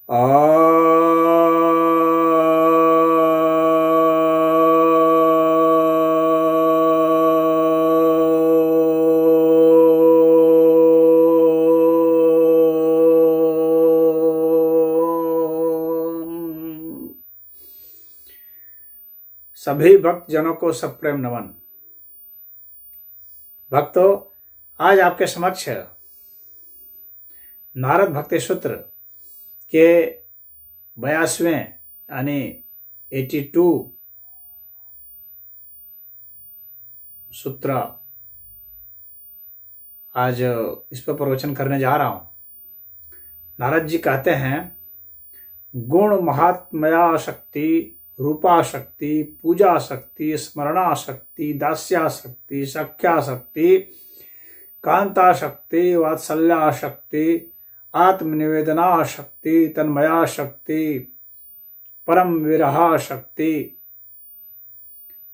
सभी भक्त जनों को सप्रेम नमन। भक्तों, आज आपके समक्ष नारद भक्ति सूत्र के 82वें यानी 82 सूत्र आज इस पर प्रवचन करने जा रहा हूं। नारद जी कहते हैं, गुण महात्मया शक्ति, रूपा शक्ति, पूजा शक्ति, स्मरणा शक्ति, दास्या शक्ति, सख्या शक्ति, कांता शक्ति, वात्सल्या शक्ति, आत्मनिवेदना शक्ति, तन्मया शक्ति, परम विरहा शक्ति,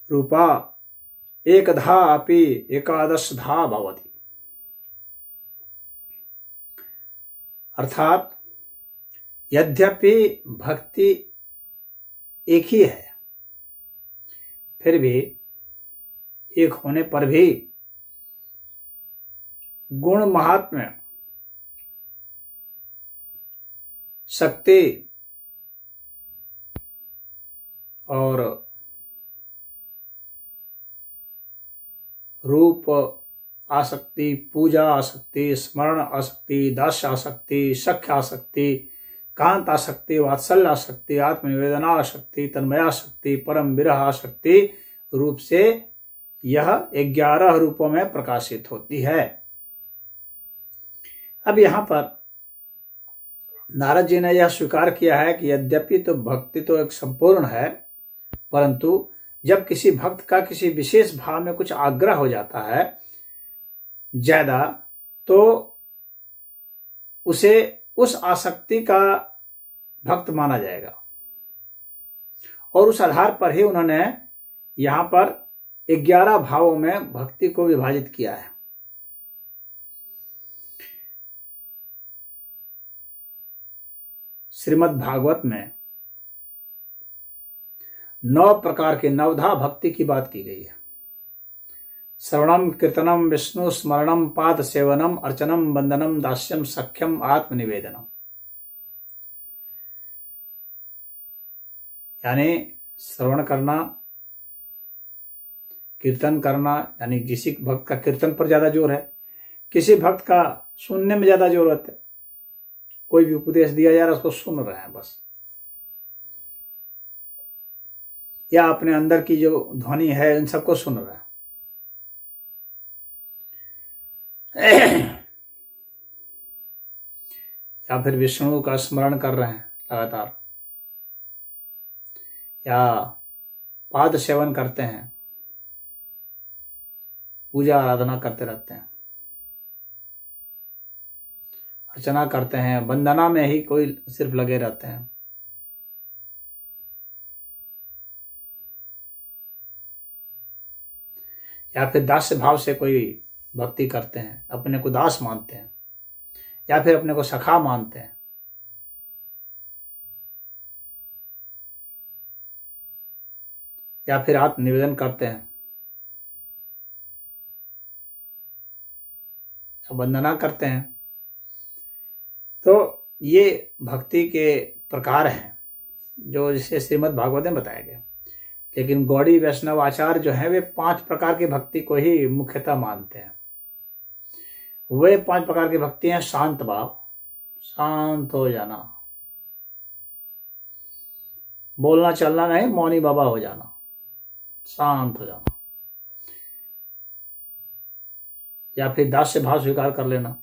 रूपा एकधा अपि एकादशधा भवति। अर्थात यद्यपि भक्ति एक ही है, फिर भी एक होने पर भी गुण महात्म्य, शक्ति और रूप आसक्ति, पूजा आसक्ति, स्मरण आसक्ति, दास्य आसक्ति, सख्य आसक्ति, कांत आसक्ति, वात्सल्य आसक्ति, आत्मनिवेदना आसक्ति, तन्मया आसक्ति, परम विरह आसक्ति रूप से यह 11 रूपों में प्रकाशित होती है। अब यहाँ पर नारद जी ने यह स्वीकार किया है कि यद्यपि तो भक्ति तो एक संपूर्ण है, परंतु जब किसी भक्त का किसी विशेष भाव में कुछ आग्रह हो जाता है ज्यादा, तो उसे उस आसक्ति का भक्त माना जाएगा और उस आधार पर ही उन्होंने यहां पर 11 भावों में भक्ति को विभाजित किया है। श्रीमद् भागवत में 9 प्रकार के नवधा भक्ति की बात की गई है। श्रवणम, कीर्तनम, विष्णु स्मरणम, पाद सेवनम, अर्चनम, वंदनम, दास्यम, सख्यम, आत्मनिवेदनम। यानी श्रवण करना, कीर्तन करना, यानी किसी भक्त का कीर्तन पर ज्यादा जोर है, किसी भक्त का सुनने में ज्यादा जरूरत है। कोई भी उपदेश दिया जा रहा है उसको सुन रहे हैं बस, या अपने अंदर की जो ध्वनि है इन सबको सुन रहे हैं। या फिर विष्णु का स्मरण कर रहे हैं लगातार, या पाद सेवन करते हैं, पूजा आराधना करते रहते हैं, अर्चना करते हैं, वंदना में ही कोई सिर्फ लगे रहते हैं। या फिर दास्य भाव से कोई भक्ति करते हैं, अपने को दास मानते हैं, या फिर अपने को सखा मानते हैं। या फिर आत्मनिवेदन करते हैं, वंदना करते हैं। तो ये भक्ति के प्रकार हैं जो जिसे श्रीमद् भागवत में बताया गया। लेकिन गौड़ी वैष्णव आचार्य जो है वे 5 प्रकार की भक्ति को ही मुख्यतः मानते हैं। वे 5 प्रकार की भक्ति हैं। शांत भाव, शांत हो जाना, बोलना चलना नहीं, मौनी बाबा हो जाना, शांत हो जाना। या फिर दास्य भाव स्वीकार कर लेना,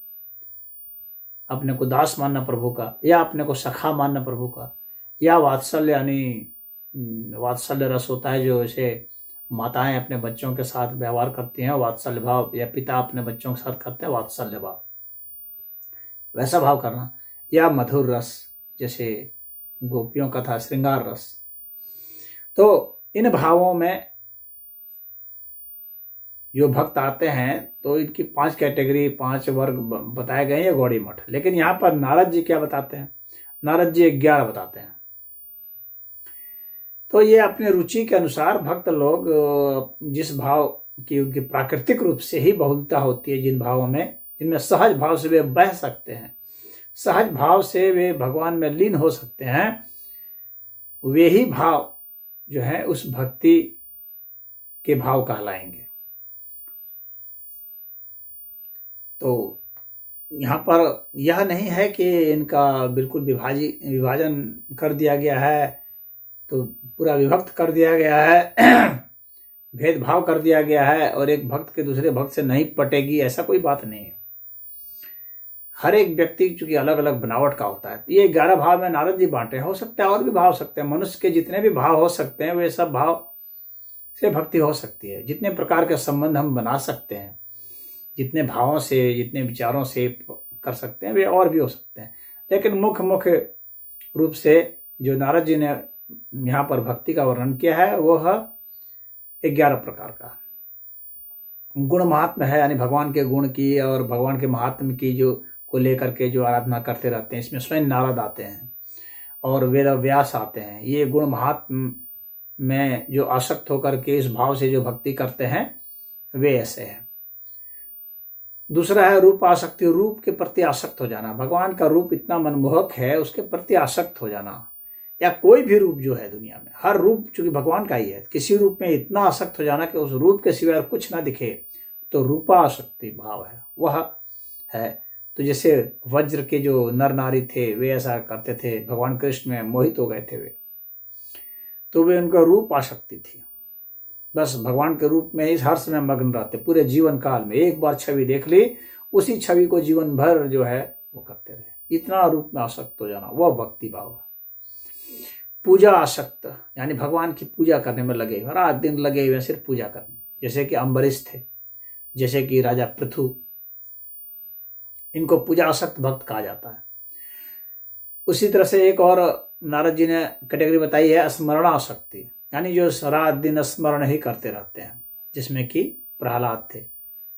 अपने को दास मानना प्रभु का, या अपने को सखा मानना प्रभु का। या वात्सल्य, यानी वात्सल्य रस होता है जो जैसे माताएं अपने बच्चों के साथ व्यवहार करती हैं, वात्सल्य भाव, या पिता अपने बच्चों के साथ करते हैं वात्सल्य भाव, वैसा भाव करना। या मधुर रस, जैसे गोपियों का था श्रृंगार रस। तो इन भावों में जो भक्त आते हैं तो इनकी 5 कैटेगरी, 5 वर्ग बताए गए हैं गौड़ी मठ। लेकिन यहाँ पर नारद जी क्या बताते हैं? नारद जी 11 बताते हैं। तो ये अपने रुचि के अनुसार भक्त लोग जिस भाव की उनकी प्राकृतिक रूप से ही बहुलता होती है, जिन भावों में, जिनमें सहज भाव से वे बह सकते हैं, सहज भाव से वे भगवान में लीन हो सकते हैं, वे ही भाव जो है उस भक्ति के भाव कहलाएंगे। तो यहाँ पर यह नहीं है कि इनका बिल्कुल विभाजन कर दिया गया है, तो पूरा विभक्त कर दिया गया है, भेदभाव कर दिया गया है और एक भक्त के दूसरे भक्त से नहीं पटेगी, ऐसा कोई बात नहीं है। हर एक व्यक्ति चूंकि अलग अलग बनावट का होता है। ये 11 भाव में नारद जी बांटे, हो सकता है और भी भाव हो सकते हैं। मनुष्य के जितने भी भाव हो सकते हैं वे सब भाव से भक्ति हो सकती है। जितने प्रकार के संबंध हम बना सकते हैं, जितने भावों से, जितने विचारों से कर सकते हैं, वे और भी हो सकते हैं। लेकिन मुख्य रूप से जो नारद जी ने यहाँ पर भक्ति का वर्णन किया है वह 11 प्रकार का गुण महात्म है, यानी भगवान के गुण की और भगवान के महात्म की जो को लेकर के जो आराधना करते रहते हैं। इसमें स्वयं नारद आते हैं और वेद व्यास आते हैं। ये गुण महात्म में जो आसक्त होकर के इस भाव से जो भक्ति करते हैं वे ऐसे हैं। दूसरा है रूप आसक्ति, रूप के प्रति आसक्त हो जाना। भगवान का रूप इतना मनमोहक है, उसके प्रति आसक्त हो जाना, या कोई भी रूप जो है दुनिया में, हर रूप चूंकि भगवान का ही है, किसी रूप में इतना आसक्त हो जाना कि उस रूप के सिवाय कुछ ना दिखे, तो रूपासक्ति भाव है, वह है। तो जैसे वज्र के जो नर नारी थे वे ऐसा करते थे, भगवान कृष्ण में मोहित हो गए थे वे, तो वे उनका रूप आसक्ति थी। बस भगवान के रूप में इस हर समय मग्न रहते, पूरे जीवन काल में एक बार छवि देख ली, उसी छवि को जीवन भर जो है वो करते रहे। इतना रूप में आसक्त हो जाना वह भक्ति भाव है। पूजा आसक्त, यानी भगवान की पूजा करने में लगे, रात दिन लगे हुए सिर्फ पूजा करने, जैसे कि अम्बरीश थे, जैसे कि राजा पृथु, इनको पूजा आसक्त भक्त कहा जाता है। उसी तरह से एक और नारद जी ने कैटेगरी बताई है स्मरणासक्ति, यानी जो रात दिन स्मरण ही करते रहते हैं, जिसमें कि प्रहलाद थे,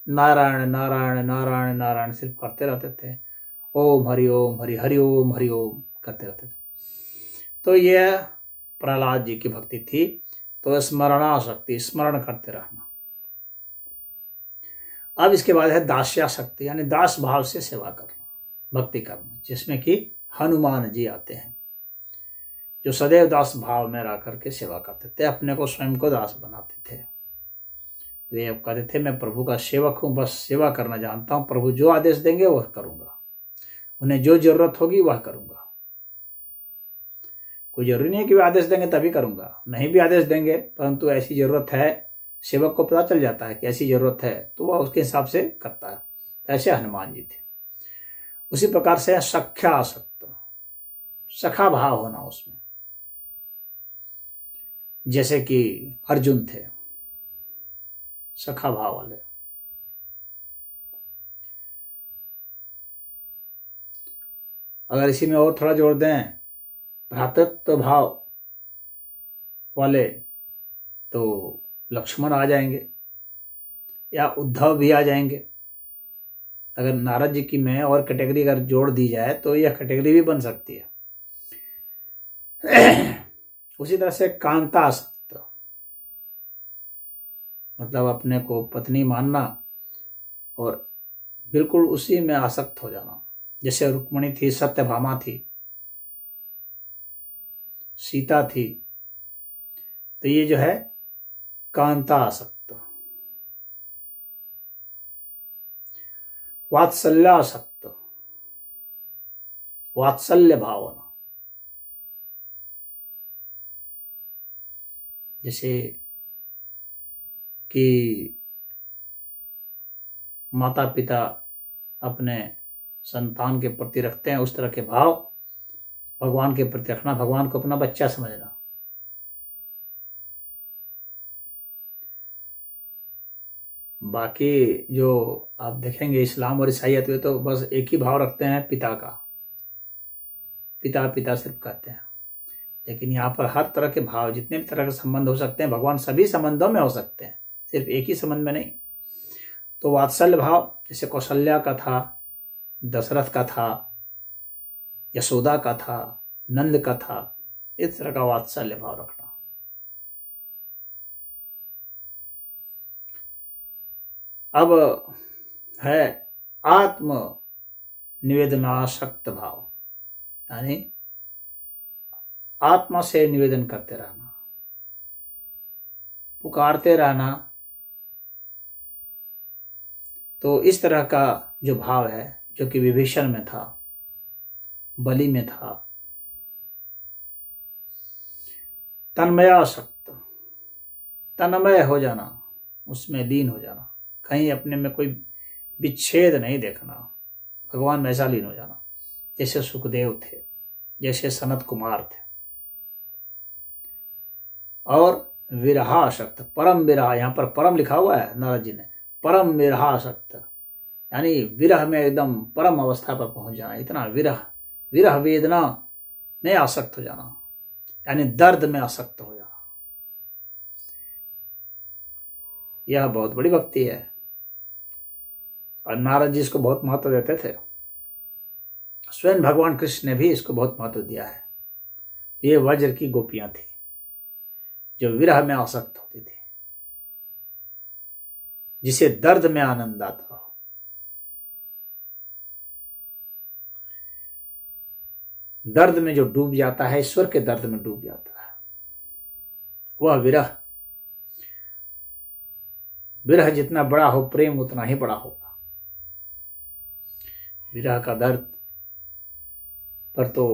नारायण नारायण नारायण नारायण सिर्फ करते रहते थे, ओम हरि ओम हरि हरि ओम करते रहते थे। तो यह प्रहलाद जी की भक्ति थी। तो स्मरणासक्ति, स्मरण करते रहना। अब इसके बाद है दास्यासक्ति, यानी दास भाव से सेवा करना, भक्ति करना, जिसमें कि हनुमान जी आते हैं, जो सदैव दास भाव में रह करके सेवा करते थे, अपने को स्वयं को दास बनाते थे। वे अब कहते थे मैं प्रभु का सेवक हूं, बस सेवा करना जानता हूं, प्रभु जो आदेश देंगे वह करूंगा, उन्हें जो जरूरत होगी वह करूंगा। कोई जरूरी नहीं है कि वे आदेश देंगे तभी करूंगा, नहीं भी आदेश देंगे परंतु ऐसी जरूरत है, सेवक को पता चल जाता है कि ऐसी जरूरत है, तो वह उसके हिसाब से करता है। ऐसे हनुमान जी थे। उसी प्रकार से सख्या आसक्त, सखा भाव होना उसमें, जैसे कि अर्जुन थे सखा भाव वाले। अगर इसी में और थोड़ा जोड़ दें भ्रातृत्व भाव वाले, तो लक्ष्मण आ जाएंगे या उद्धव भी आ जाएंगे। अगर नारद जी की में और कैटेगरी अगर जोड़ दी जाए तो यह कैटेगरी भी बन सकती है। उसी तरह से कांतासक्त, मतलब अपने को पत्नी मानना और बिल्कुल उसी में आसक्त हो जाना, जैसे रुक्मिणी थी, सत्यभामा थी, सीता थी। तो ये जो है कांतासक्त। वात्सल्यासक्त, वात्सल्य भावना, जैसे कि माता पिता अपने संतान के प्रति रखते हैं, उस तरह के भाव भगवान के प्रति रखना, भगवान को अपना बच्चा समझना। बाकी जो आप देखेंगे इस्लाम और ईसाईयत में तो बस एक ही भाव रखते हैं, पिता का, पिता पिता सिर्फ कहते हैं। लेकिन यहाँ पर हर तरह के भाव, जितने भी तरह के संबंध हो सकते हैं, भगवान सभी संबंधों में हो सकते हैं, सिर्फ एक ही संबंध में नहीं। तो वात्सल्य भाव जैसे कौशल्या का था, दशरथ का था, यशोदा का था, नंद का था, इस तरह का वात्सल्य भाव रखना। अब है आत्म निवेदनासक्त भाव, यानी आत्मा से निवेदन करते रहना, पुकारते रहना। तो इस तरह का जो भाव है, जो कि विभीषण में था, बलि में था, तन्मयासक्त, तन्मय हो जाना, उसमें लीन हो जाना, कहीं अपने में कोई विच्छेद नहीं देखना, भगवान में ऐसा लीन हो जाना जैसे सुखदेव थे, जैसे सनत कुमार थे। और विरहासक्त, परम विरह, यहाँ पर परम लिखा हुआ है नारद जी ने, परम विरहासक्त, यानी विरह में एकदम परम अवस्था पर पहुंच जाना, इतना विरह, विरह वेदना में आसक्त हो जाना, यानी दर्द में आसक्त हो जाना। यह बहुत बड़ी भक्ति है और नारद जी इसको बहुत महत्व देते थे। स्वयं भगवान कृष्ण ने भी इसको बहुत महत्व दिया है। ये वज्र की गोपियां थी जो विरह में आसक्त होती थी, जिसे दर्द में आनंद आता हो। दर्द में जो डूब जाता है, ईश्वर के दर्द में डूब जाता है, वह विरह। विरह जितना बड़ा हो, प्रेम उतना ही बड़ा होगा। विरह का दर्द पर तो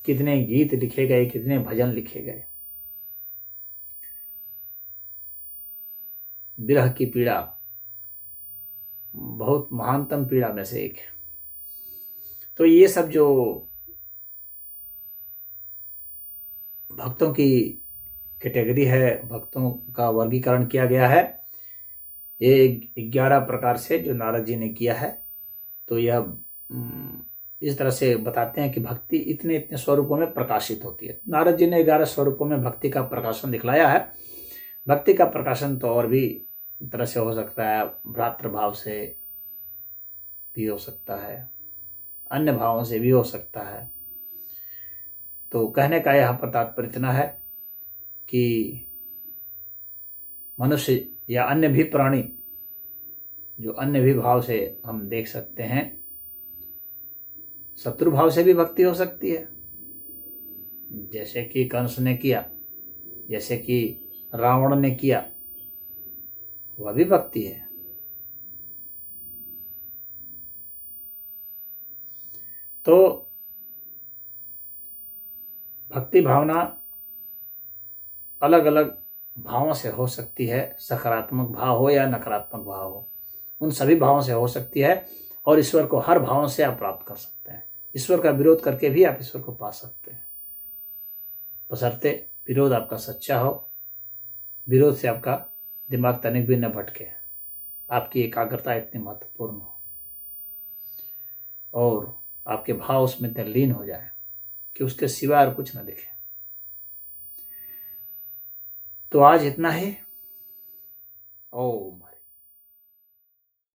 कितने गीत लिखे गए, कितने भजन लिखे गए। विरह की पीड़ा बहुत महानतम पीड़ा में से एक है। तो ये सब जो भक्तों की कैटेगरी है, भक्तों का वर्गीकरण किया गया है, ये 11 प्रकार से जो नारद जी ने किया है। तो यह इस तरह से बताते हैं कि भक्ति इतने इतने स्वरूपों में प्रकाशित होती है। नारद जी ने 11 स्वरूपों में भक्ति का प्रकाशन दिखलाया है। भक्ति का प्रकाशन तो और भी तरह से हो सकता है, भ्रातृभाव से भी हो सकता है, अन्य भावों से भी हो सकता है। तो कहने का यहाँ पर तात्पर्य इतना है कि मनुष्य या अन्य भी प्राणी, जो अन्य भी भाव से हम देख सकते हैं, शत्रु भाव से भी भक्ति हो सकती है, जैसे कि कंस ने किया, जैसे कि रावण ने किया, वह भी भक्ति है। तो भक्ति भावना अलग अलग भावों से हो सकती है, सकारात्मक भाव हो या नकारात्मक भाव हो, उन सभी भावों से हो सकती है। और ईश्वर को हर भावों से आप प्राप्त कर सकते हैं। ईश्वर का विरोध करके भी आप ईश्वर को पा सकते हैं, बशर्ते विरोध आपका सच्चा हो, विरोध से आपका दिमाग तनिक भी न भटके, आपकी एकाग्रता इतनी महत्वपूर्ण हो और आपके भाव उसमें तल्लीन हो जाए कि उसके सिवा और कुछ न दिखे। तो आज इतना ही। ओम।